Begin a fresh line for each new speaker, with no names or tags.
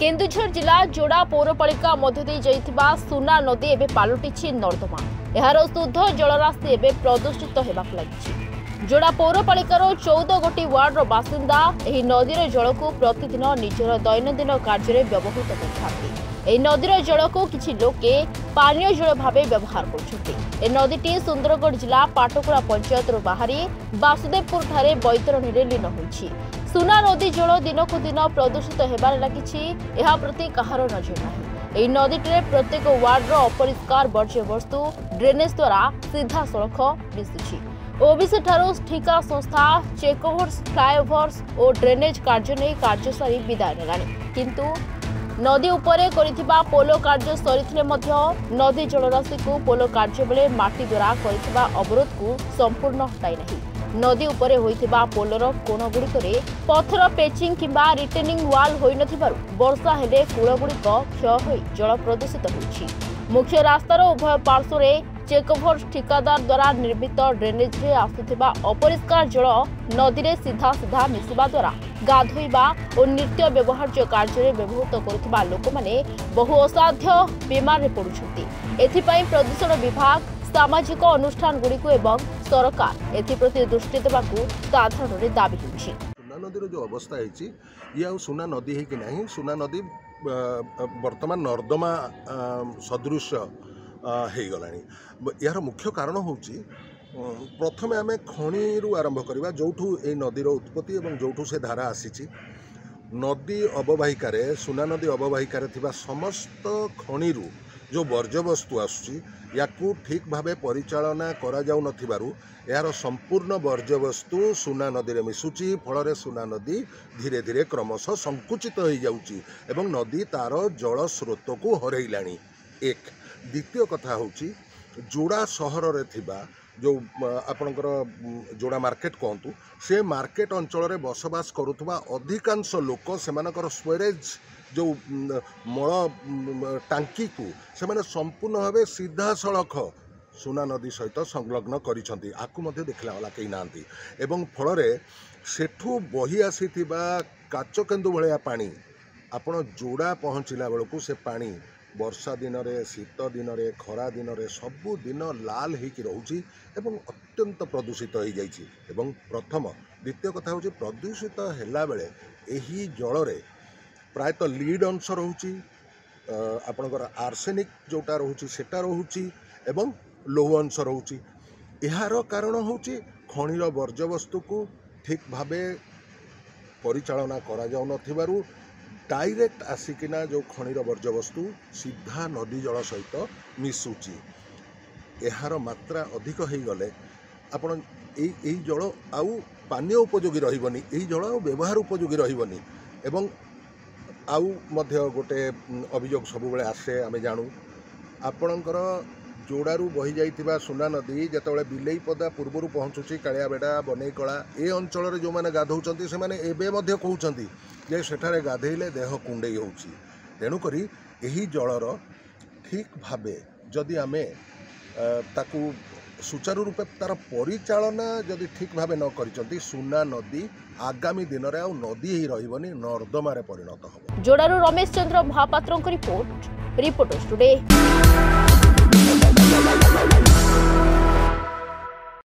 केन्दुझर जिला जोड़ा पौरपालिका मध्य जाइथिबा सुना नदी एबे पालटिछि नर्दमा। एहार शुद्ध जलराशि एबे प्रदूषित हेबाक लागिछि। जोड़ा पौरपालिकार 14 गोटी वार्डर बासिंदा एही नदीर जल को प्रतिदिन निजर दैनंदिन कार्य व्यवहृत करथांती। एही नदीर जल को किछि लोके पानीय जल भावे व्यवहार करछथि। ए नदीटी सुंदरगढ़ जिला पाटकुरा पंचायत बाहरी वासुदेवपुर ठारे बैतरणी रे लीन होइछि। सुना नदी जल दिन को दिन प्रदूषित हेबार लागिछि। एहा प्रति कहार नजर नाही। एही नदीटे प्रत्येक वार्डर अपरिष्कार वर्ज्य वस्तु ड्रेनेज द्वारा सीधा सड़क मिशुछि। ओबीसी ठारू ठिका संस्था चेकओवर्स फ्लाईओवर्स और ड्रेनेज कार्य नहीं कार्य सारी विदाय नेलानी, किंतु नदी उपरे करिथिबा पोलो कार्य सरिथिले मध्य नदी जलराशि को पोलो कार्य बेले माटी द्वारा करिथिबा अवरोध को संपूर्ण हटाई नाही। नदी उपरे होइथिबा पोलर कोण गुड़िकरे पत्थर पेचिंग किंबा रिटेनिंग वाल होई नथिबारु वर्षा हेले कूल गुड़िक क्षय होई जल प्रदूषित होइछि। मुख्य रास्तार उभय पार्श्वरे चेकओवर्स ठिकादार द्वारा निर्मित ड्रेनेज रे आसुथिबा अपरिष्कार जल नदी रे सीधा सीधा मिसिबा द्वारा गाधोइबा और नित्य व्यवहार्य कार्य व्यवहृत करुथिबा लोक माने बहु असाध्य बीमार रे पडुछथि। एथिपई प्रदूषण विभाग सामाजिक अनुष्ठान गुड़िक एवं सरकार एप्रति दृष्टि देवाकू साधारण दाबी होछि।
सुना नदी जो अवस्था है ये सुना नदी है कि नहीं, सुना नदी वर्तमान नर्दमा सदृश हो गलानी। यार मुख्य कारण होची प्रथमे आम खणी आरंभ करवा जोठू ए नदीर उत्पत्ति और जोठू से धारा आसी नदी अववाहिकार सुना नदी अववाहिकार समस्त खणी जो वर्ज्यवस्तु आसूँ या ठीक भाव परिचालना करा जाऊ नथिबारु यार संपूर्ण वर्ज्यवस्तु सुना नदी में मिशुची। फल सुना नदी धीरे धीरे क्रमशः संकुचित हो जाउची एवं नदी तार जल स्रोत को हरैलाणी। एक द्वितीय कथा होची जोड़ा सहर रे थिबा जो आपणकर जोड़ा मार्केट कहतु से मार्केट अंचल रे बसवास करुवा अधिकांश लोक सेमानकर स्टोरेज जो मल टांकी को से संपूर्ण भाव सीधा सड़क सुना नदी सहित संलग्न करिसंती। आकु मध्य देखला वाला कहीं नांती एवं फल सेठू बही आसी काचकेन्दु भलिया पानी आपण जोड़ा पहुँचला बेलू से पानी वर्षा दिन रे शीत दिन रे खरा दिन रे सबु दिन लाल होकर रोची एवं अत्यंत प्रदूषित हो जाइछि। एवं प्रथम द्वितीय कथा होची प्रदूषित हैला बेले एही जल रे प्रायतः लीड अंश रोची आपणकर आर्सेनिक जोटा रोची सेटा रोची एवं लौह अंश रोची। यार कारण होची खनिर वर्ज्यवस्तु को ठीक भावे परिचालना करा जाऊ नथिबारु डायरेक्ट आसिकिना जो खनिर वर्ज्यवस्तु सीधा नदी जल सहित मिशुची। यार मात्रा अधिक हो गले आपण एई जल आउ पानीय उपयोगी रहिबनी, एई जल व्यवहार उपयोगी रहिबनी। एवं आउ मध्य गोटे अभियोग सबुबले आसे आमे जानू आपणकर जोड़ारू बही जाइथिबा सुना नदी जेतेबेले बिलेईपदा पूर्वरु पहुँचुची कालियाबेड़ा बनईकला ए अंचल जो मैंने गाधौचंती से माने एबे मध्य कहउचंती जे सेठारे गाधेइले देह कुंडेई होउची। तेणुकरी एही जलर ठीक भावे जदि आमे ताकू सुचारू रूपे तार परिचालना जदि ठीक भावे न करिसंती सुना नदी आगामी दिन रे आउ नदी ही रहिबनी नर्दमा रे परिणत हो।
जोड़ारू रमेश चंद्र महापात्र रिपोर्टर्स टुडे।